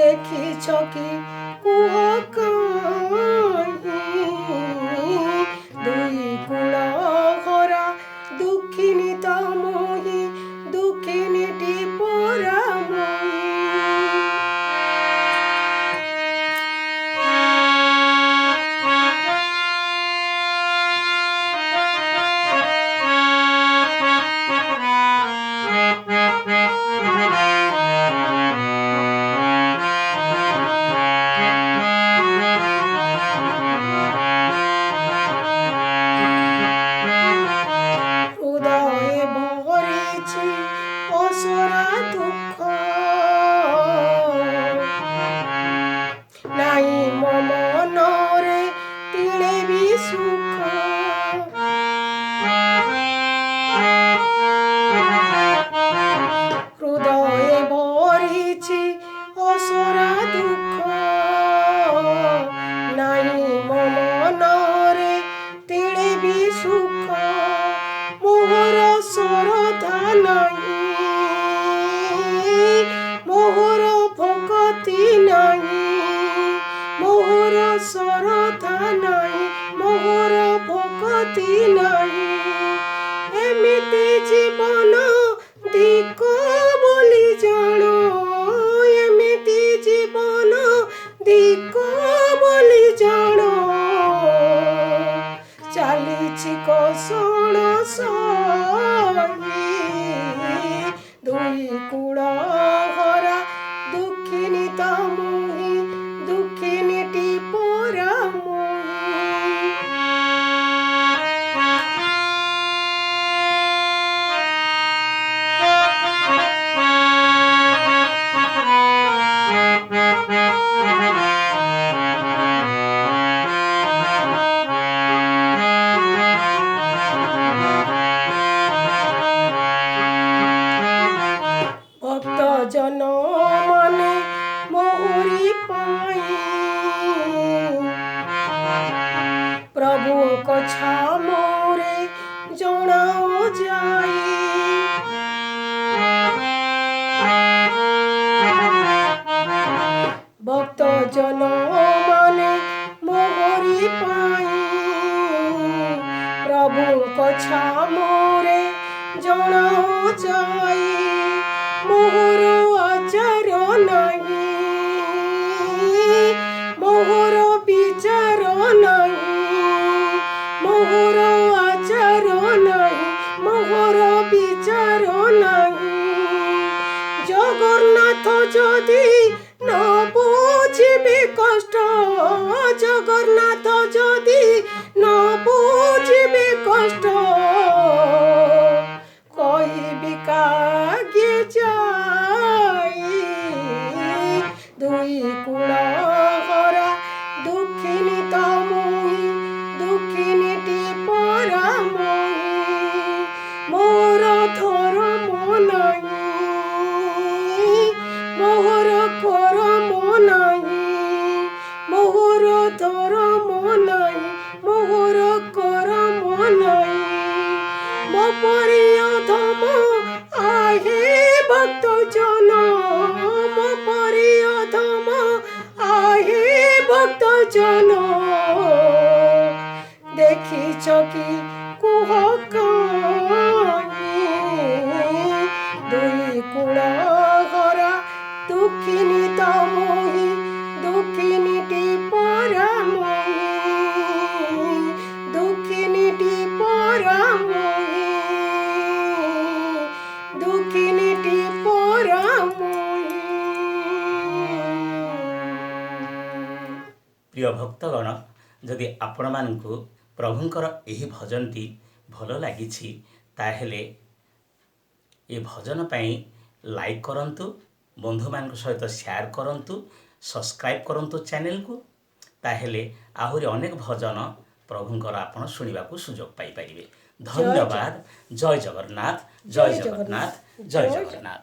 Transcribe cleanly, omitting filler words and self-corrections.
ଦେଖିଛ କି କୁହ କାହିଁ ଦୁଇ କୂଳ ଘରା ଦୁଃଖିନୀ ତମୋହି ଦୁଃଖିନୀଟି ପରାମୟୀ। ଅସରା ଦୁଃଖ ନାଇଁ ମୋ ମନରେ ତିଳେ ବି ସୁଖ। ହୃଦଏ ଭରିଛି ଅସରା ଦୁଃଖ ନାଇଁ ମୋ ମନରେ ତିଳେ ବି ସୁଖ। ମୋହର ସରଧା ନାହିଁ ମୋହର ଭଗତି ନାହିଁ ମୋହର ସରଧା ନାହିଁ ମୋହର ଭଗତି ନାହିଁ। ଏମିତି ଜୀବନ ଦିକ ବୋଲି ଜାଣ ଏମିତି ଜୀବନ ଦିକ ବୋଲି ଜାଣ। ଚାଲିଛି କଷଣ ସହି ଦୁଇ କୂଳ ଘରା ଦୁଃଖିନୀ ତମୋହି ଦୁଃଖିନୀଟି ପରାମୟୀ। ଭକ୍ତ ଜନ ମାନେ ମୋହରି ପାଇଁ ପ୍ରଭୁଙ୍କ ଛାମରେ ଜଣାଅ ଯାଇ। ଭକ୍ତ ଜନ ମାନେ ମୋହରି ପାଇଁ ପ୍ରଭୁଙ୍କ ଛାମରେ ଜଣାଅ ଯାଇ। ମୋହର ଆଚାର ନାହିଁ ମୋହର ବିଚାର ନାହିଁ ମୋହର ଆଚାର ନାହିଁ ମୋହର ବିଚାର ନାହିଁ। ଜଗନ୍ନାଥ ଯଦି ନ ବୁଝିବେ କଷ୍ଟ ଜଗନ୍ନାଥ ଯଦି ନ ବୁଝିବେ କଷ୍ଟ କହିବି କାଗେ ଯାଇ। ଦୁଇ କୂଳ ଘରା ଦୁଃଖିନୀ ତମୋହି ଦୁଃଖିନୀଟି ପରାମୟୀ। ମୋର ଧର୍ମ ନାହିଁ ମୋହର କରମ ନାହିଁ ମୋହର ଧର୍ମ ନାହିଁ ମୋହର କରମ ନାହିଁ। ମୋ ପରି ଅଧମ ଆହେ ଭକ୍ତ ଜନ ମୋ ପରି ଅଧମ ଆହେ ଭକ୍ତ ଜନ। ଦେଖିଛ କି କୁହ କାହିଁ ଦୁଇ କୂଳ ଘରା ଦୁଃଖିନୀ ତମୋହି ଦୁଃଖିନୀଟି ପରାମୟୀ ଦୁଃଖିନୀଟି ପରାମୟୀ ଦୁଃଖିନୀଟି ପରାମୟୀ। প্রিয় ভক্তগণ, যদি ଆପଣମାନଙ୍କୁ ପ୍ରଭୁଙ୍କର ଏହି ଭଜନଟି ଭଲ ଲାଗିଛି ତାହେଲେ ଏ ଭଜନ ପାଇଁ ଲାଇକ୍ କରନ୍ତୁ, ବନ୍ଧୁମାନଙ୍କ ସହିତ ସେୟାର କରନ୍ତୁ, ସବସ୍କ୍ରାଇବ୍ କରନ୍ତୁ ଚ୍ୟାନେଲକୁ। ତାହେଲେ ଆହୁରି ଅନେକ ଭଜନ ପ୍ରଭୁଙ୍କର ଆପଣ ଶୁଣିବାକୁ ସୁଯୋଗ ପାଇପାରିବେ। ଧନ୍ୟବାଦ। ଜୟ ଜଗନ୍ନାଥ, ଜୟ ଜଗନ୍ନାଥ, ଜୟ ଜଗନ୍ନାଥ।